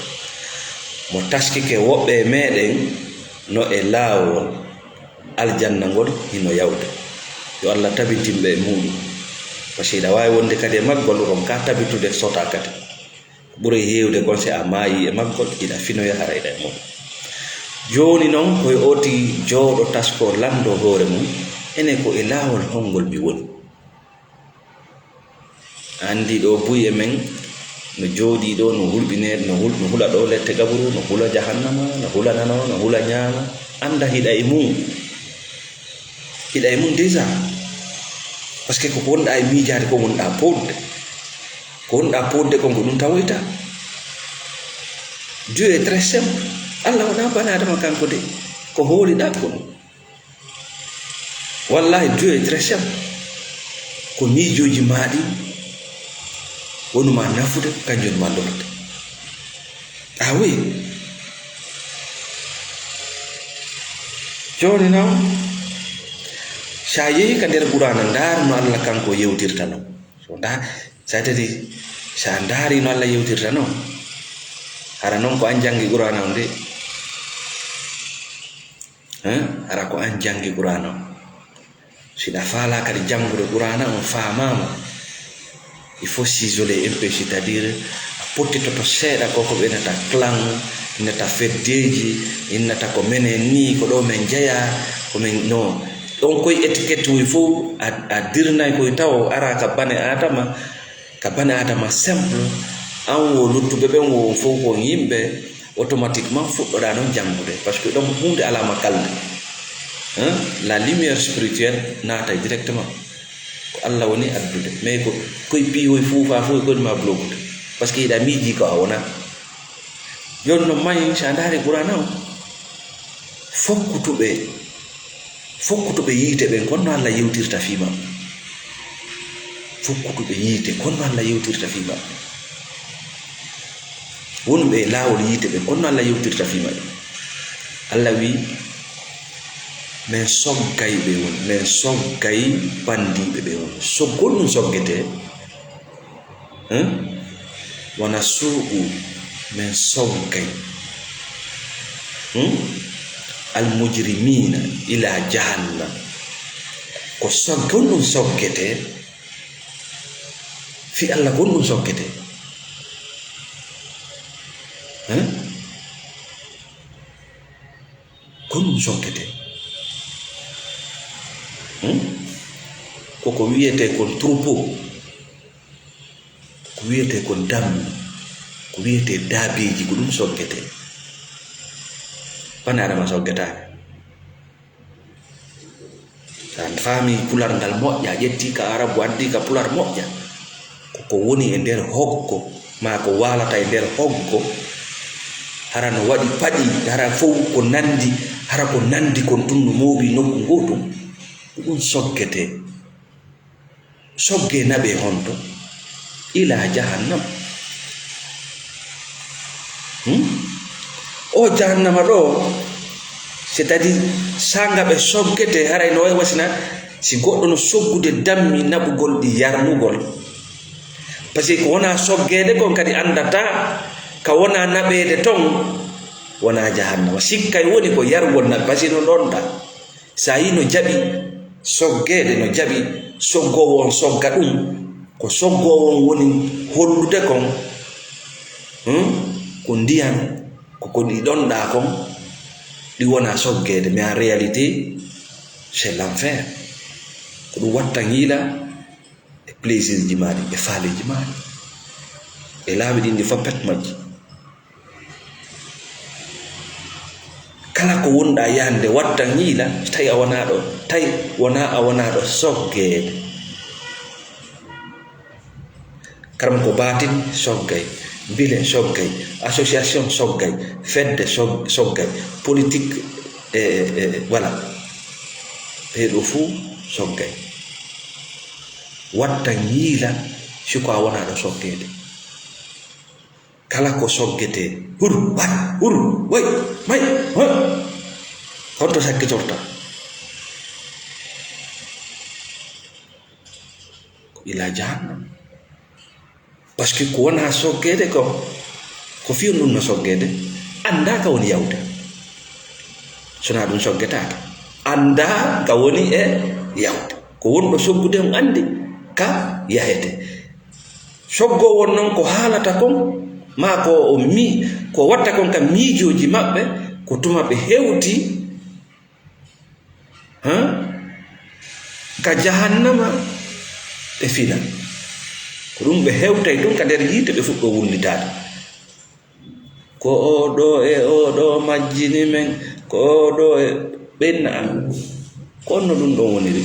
S1: mo taskike woɓɓe e meɗen no e laawol aljanna ngol hino yawde. Yo Allah tabitimɓe e muɗum par ce que ɗa waawi wonde kadi e maggol ron ka tabitude sota kadi ɓuri heewde kon si a maayi e maggol iɗa finoya harayɗa e mum. Joni noon koye oti jooɗo tasko lando hoore mum ene ko e laawol hongol mi woni. Andi ɗo buye men no jooɗi ɗo no hulɓine no hula ɗo lette gaburu no hula jahannama no hula nano no hula ñaama anda hiɗa e mum déjà par ce que ko wonɗa e miijade ko wonɗa podde ko ɗum tawoyta. Dieu est très simple. Allah wona bani adama kanko de ko hooliɗa ko ɗum wallahi Dieu est très simple. Ko miijoji maɗi wonuma nafude kanjum ma lorte. Ah oui, joni noon sa yehi ka nder Qur'ana ndaar no Allah kanko yewtirta non so nda sa tati sa ndaari no Allah yewtirta non hara noon ko an jangi Qur'ana on de hara ko an jangi Qur'ana on siɗa faala kadi jangude Qur'ana on faamama il faut s'isoler un peu, c'est-à-dire pottitoto seeɗa koko ɓe nata clan nata feddeji innata ko menen ni ko ɗo men jeeya ko men no ɗon koye étiquette uji fof a dirnay koye taw ara ka bane adama simple an wo luttuɓe ɓen wo fof ko yimɓe automatiquement fuɗɗoɗa noon jangude par ce que ɗon hunde alama kalde la lumière spirituelle naata directement ko Allah woni addude mais ko koye piiwoye fuufa fof e koyema blogude par ce que yiɗa miiji ko a wona. Joni no mayi sa ndaari Qur'ana o fokkutuɓe yiite ɓen konno Allah yewtirta fima fokkutuɓe yiite konno Allah yewtirta fima wonɓe e laawol yiite ɓen konno Allah yewtirta fima Allah wi min soggay ɓe woni min soggay bandiɓe ɓe woni soggol ɗum soggete wona suuɓu min soggay almujrimina ila jahannam ko gonɗum soggete fi Allah gonɗum soggete gonɗum soggete koko wiyete kon troupeau ko wiyete kon dammi ko wiyete daabeji ko ɗum soggete bani adama soggetake. Sa faami pular ngal moƴƴa ƴetti ka arabu addi ka pular moƴƴa koko woni e nder hoggo ma ko walata e nder hoggo hara no waɗi paɗi hara fof ko nandi hara ko nandi kon ɗum no mooɓi nokku gotum ɗum soggete sogge naɓe honto ila jahannam o jahannama ɗo c'est-à-dire sangaɓe soggete haray no way wasina si goɗɗo no soggude dammi naɓugol ɗi yarnugol par ce que ko wona soggede kon kadi andata ka wona naɓede ton wona jahannama sikkay woni ko yargol naɓe par ce que no ɗonɗa sa yi no jaɓi soggede no jaɓi soggowo on sogga ɗum ko soggowo on woni hollude kon ko ndiyam koko ɗi ɗonɗa kon ɗi wona soggede mais en réalité c'est l'enfer ko ɗum watta hiila e plaisir ji maɗi e faaleji maɗi e laaɓi ɗin ɗi fof pet majji ko wonɗa yande watta ñiila tawi a wonaɗo tawi wona a wonaɗo soggede. karam ko batin soggay, bile soggay, association soggay, fedde soggay, politique voilà ɓeɗo fuu soggay. watta ñiila siko a wonaɗo soggede. kala ko soggete hur way may honto sakkitorta ko ila jahannam. parce que ko wona soggede ko fiyo ɗum no soggede anda ka woni yawde, sona ɗum soggetake anda ka woni e yawde. ko wonɗo soggude on andi ka yahete. soggo won noon ko haalata kon ma ko ko watta kon kam miijoji maɓɓe ko tuma ɓe hewti ka jahannama ɓe fina. ko ɗum ɓe hewtay ɗum ka nder yiite ɓe fuɗɗo wullitade. ko oɗo e oɗo majjini men, ko oɗo e ɓenna an, ko onno ɗum ɗon woniri.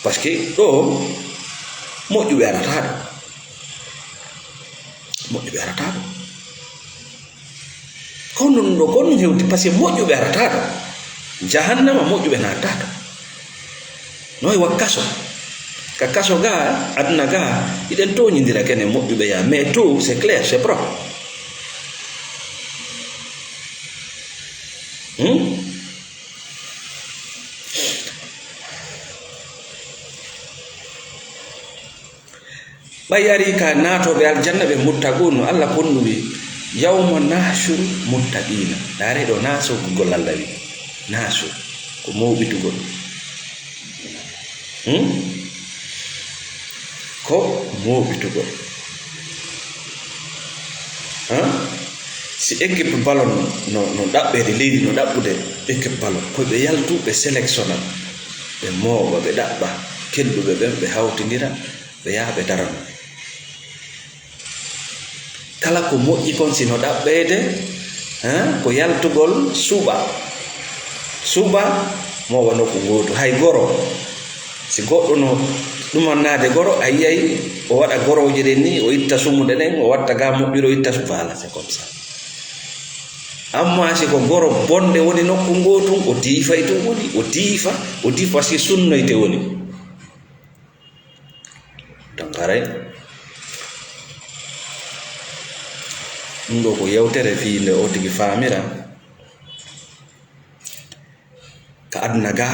S1: par ce que ɗo moƴƴuɓe arataɗo, moƴƴuɓe arataɗo. kono ɗum ɗo ko ɗum hewti par ce que moƴƴuɓe arataɗo. jahannama moƴƴuɓe nattaɗo. noy wa kaso, ka kaso ga aduna ga iɗen toñidira kene moƴƴuɓe ya, mais tout c'est clair, c'est propre. ɓayari ka natoɓe aljanna ɓe muttaqun. Allah ponnu wi yawma nahshuru muttaqina. dare ɗo naso gol Allah wi naso ko mawɓitugol, ko mawɓitugol. si équipe ballon no ɗaɓɓede leydi no ɗaɓɓude équipe ballon, koɓe yaltu ɓe sélectionna ɓe mooɓa ɓe ɗaɓɓa kelɗuɓe ɓen ɓe hawtidira ɓe yaha ɓe darana. kala ko moƴƴi kon sino ɗaɓɓede ko yaltugol suɓa mowa nokku goto. hay goro si goɗɗo no ɗumannade goro a yiyay o waɗa goroje ɗen ni, o itta sumuɗe ɗen o watta ga moƴƴiro o itta voilà c'est comme ça. amma si ko goro bonde woni nokku gotum o diifay to woni o diifa si sunnoyte woni donc aray ɗum ɗo ko yewtere fiinde o tigi faamira ka aduna ga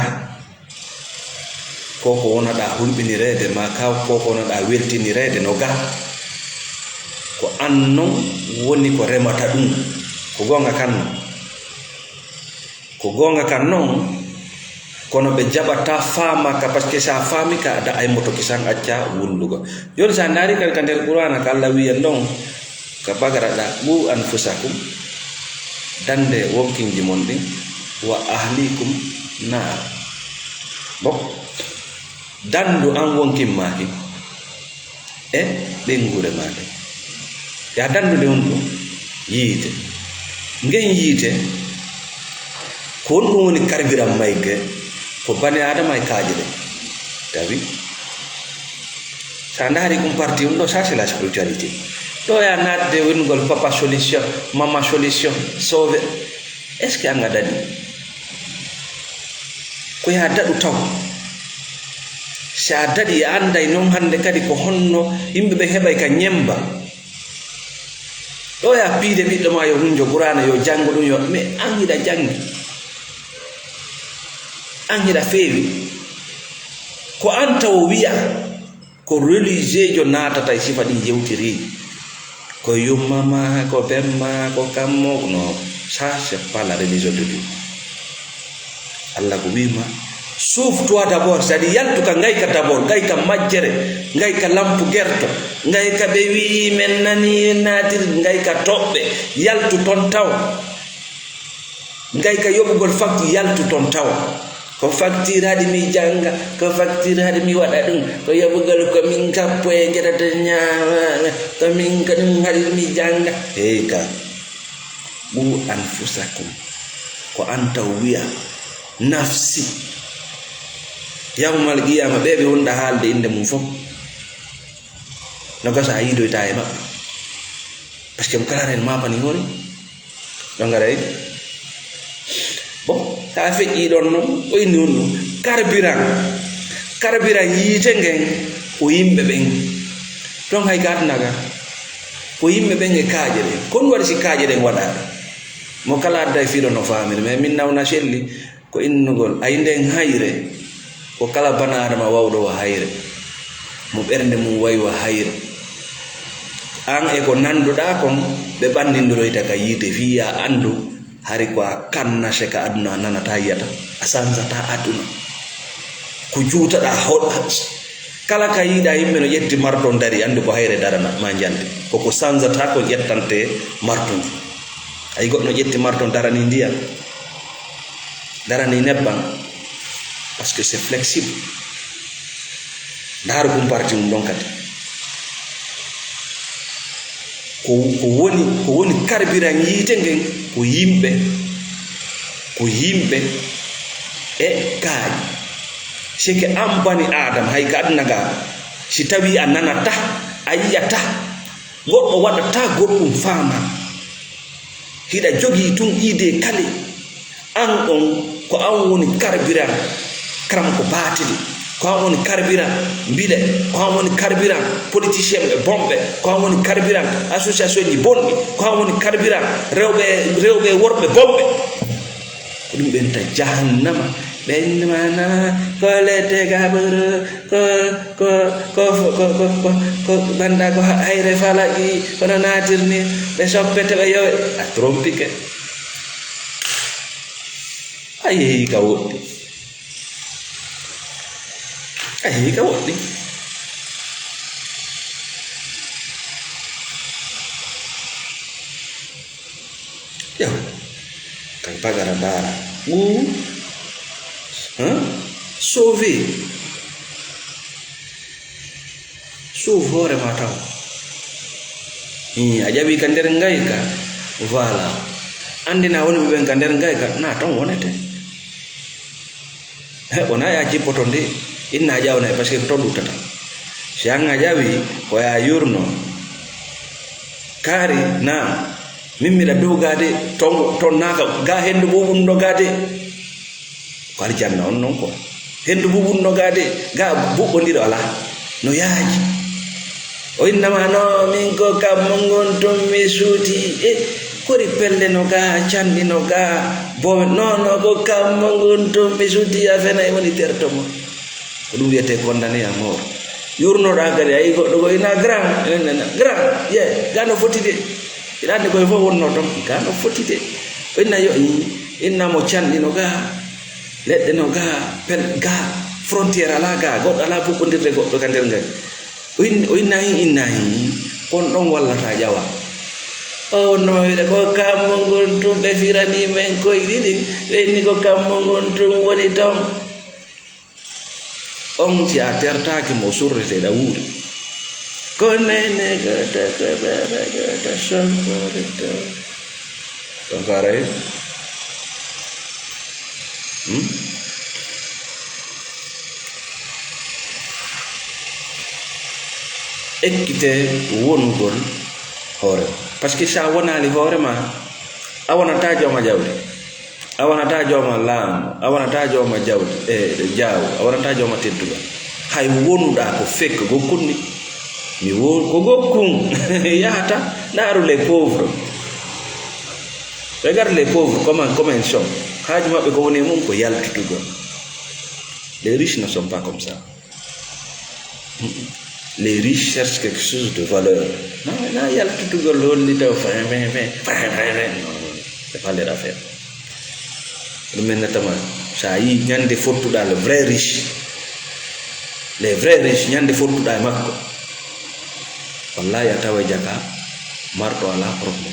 S1: ko wonaɗa hulɓinirede ma ko wonaɗa weltinirede no ga ko an non woni ko remata ɗum. ko gonga kan non kono ɓe jaɓata faama ka par ce que sa faami ka ada ay moto kisan acca wullugo. joni sa ndaari kadi ka nder qur'ana ka Allah wiya non ka bagaraɗa ɓu anfusakum dande wonkinji mon ɗin wa ahlikum naar. bon dandu an wonkinmaki e ɓengure maɗe ya dandude on ɗum yiite ngen yiite ko won ɗum woni carburant mayge ko bani adama e kaaje ɗe tawi sa ndaari ɗum parti ɗum ɗo ça c'est la spiritualité. ɗo ya natde wongol papa solution mama solution sauve est ce que anga daɗi ko ya daɗu taw. si a daɗi a anday noon hande kadi ko honno yimɓe ɓe heɓay ka ñemba. ɗo ya piide ɓiɗɗo ma yo hunjo qur'ana yo janngo ɗum yo mais an hiɗa jangi, an hiɗa feewi. ko an taw wiya ko religieux jo natata e sifa ɗi yewtiri, ko yummama ko bemma ko kammo no, ça c'est pas la religion de Dieu. Allah ko wima sauve-toi d'abord, c'est-à-dire yaltu ka ngay ka d'abord, ngay ka majjere, ngay ka lampu gerto, ngay ka ɓe wi men nani natir, ngay ka toɓɓe yaltu ton taw, ngay ka yoɓugol facture yaltu ton taw. ko facture hadi mi janga, ko facture hadi mi waɗa ɗum, ko yoɓugol ko min kappo e gueɗata ñaama, ko min ko ɗum hadi mi janga. Hey ka bu anfusakum ko anta wiya nafsi yawmal qiyamah ɓe wonda haalde inde mum fof no gasa yiidoyta e maɓɓe par ce que mo kala ren mapani honi ɗo ngara en bon ta feƴƴi ɗon noon o inni on ɗum carburant yiite ngen ko yimɓe ɓen ton hay gadnaga ko yimɓe ɓen e kaaje ɗen kon waɗi si kaaje ɗen waɗaɗe mo kala adda e fiɗo no famiri mais min nawna selli ko innugol ay nden hayre ko kala bana adama wawɗo wa hayre mo ɓernde mum wayi wa hayre an e ko nanduɗa kon ɓe ɓannindiroyta ka yiide fiya andu hari ko a kannase ka aduna a nanata yiyata a sansata aduna ko juutaɗa hoɗa kala ka yiiɗa yimɓe no ƴetti marton dari andi ko hayre darana ma jande koko sansata ko ƴettante marton ay goɗɗo ƴetti marton darani ndiyam darani nebban parce que c'est flexible ndaar gum parti mum ɗon kadi ko woni carburant yiite ngen ko yimɓe e kaaji sike an bani adam hay ka aduna ga si tawi a nanata a yiyata goɗɗo waɗata goɗɗum faama hiɗa jogii tun idée kale an on ko an woni carburant karam ko baatili ko an woni carburant mbile ko an woni carburant politicien ɓe bomɓe ko an woni carburant association ji bonɗi ko an woni carburant rewɓe worɓe bomɓe ko ɗum ɓenta jahannama ɓendmana ko ledde gaɓoro ko banda ko hayre falaki kono natirni ɓe soppete ɓe yowe a trompike a yehi ka woɗɗi yo kan pagara dara sauve hoorema taw a jaɓi ka nder ngayka voilà andina woni ɓe ɓen ka nder ngayka na ton wonete wona ya jippoto nde inna jawna parce que to ɗuttata si an a jaɓi ko ya yurno kaari na min miɗa dogade ton naka ga hendu ɓuɓum ɗo gade ko arjanna on noon ko hendu ɓuɓum ɗo gade ga ɓuɓɓodiro ala no yaaji o innama no min ko kam mo gonton mi suuti kori pelle no ga canɗi no ga bowe nono ko kam mo gonton mi suuti a fena e woni tertomo ko ɗum wiyete condamné à mort yurnoɗa kadi ayi goɗɗo ko ina grand ye ga no foti de iɗande koye fof wonno ton ga no foti de o inna yo innamo canɗi no ga leɗɗe no ga pel ga frontiére ala ga goɗɗo ala ɓuɓɓodirde goɗɗo ka nder ngari o innahi kon ɗon wallata ƴawa o no wiɗe ko kammo gontum ɓe firani men koye ɗiɗi ɓe inni ko kammo gontum woni ton on si a tertaki mo surreteɗa wuuri ko nene gata sonkorito donc aray ekkite wonugol hoore par ce que sa wonali hoorema a wonata jooma jawdi a wonata jooma laamu a wonata jooma jawdi jaaw a wonata jooma tedduga hay wonuɗa ko fekka gokkunni mi won ko gokkum yahata naaru les pauvres regarde les pauvres comment ils sont haaju maɓɓe ko woni mum ko yaltutugol les riches ne sont pas comme ça. Les riches cherchent quelque chose de valeur. Non, il y a tout le monde qui c'est pas leur affaire. Maintenant, ça y est, il y a des photos dans le vrai riche. Les vrais riches, il y a des photos dans le marco. Wallah, il y a tawa jaka, marto ala propre.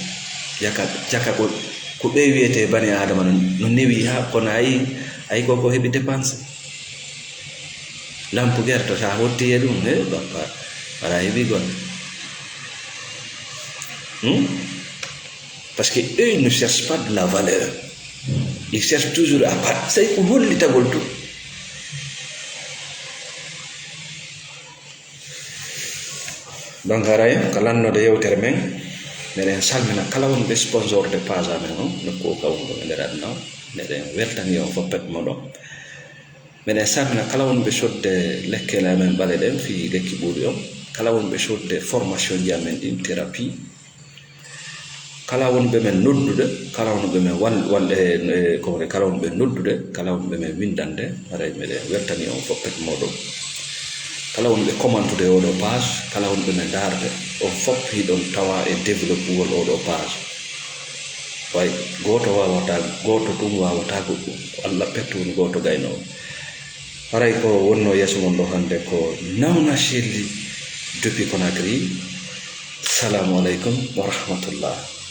S1: Jaka ko be wiete bani adama no newi ha kono ay ko hebi dépense. Lampu gerto sa hotti e ɗum bappa wara heɓi gonɗo par parce que eux ne cherchent pas de la valeur, ils cherchent toujours à part say ko hollitagol to donc haray kalannode yewtere men meɗen salmina kala wonɓe sponsor de page amen o nokku o kawgo e nder aduna o meɗen weltani on foppet moɗon meɗen salmina kala wonɓe sodde lekkele amen ɓale ɗen fi lekki ɓuuɗi on kala wonɓe sodde formation ji amen ɗin thérapie kala wonɓe men noddude kala wonɓe men walde kowre kala wonɓe noddude kala wonɓe men windande haray meɗen weltani on foppet moɗon kala wonɓe commandude oɗo page kala wonɓe men darde on fop hiɗon tawa e développugol oɗo page way goto wawata goto ɗum wawata ko Allah pettuwoni goto gaynowo haray ko wonno yeso mon ɗo hande ko Nawna Chelly depuis Conakry. Assalamu alaikum wa rahmatullah.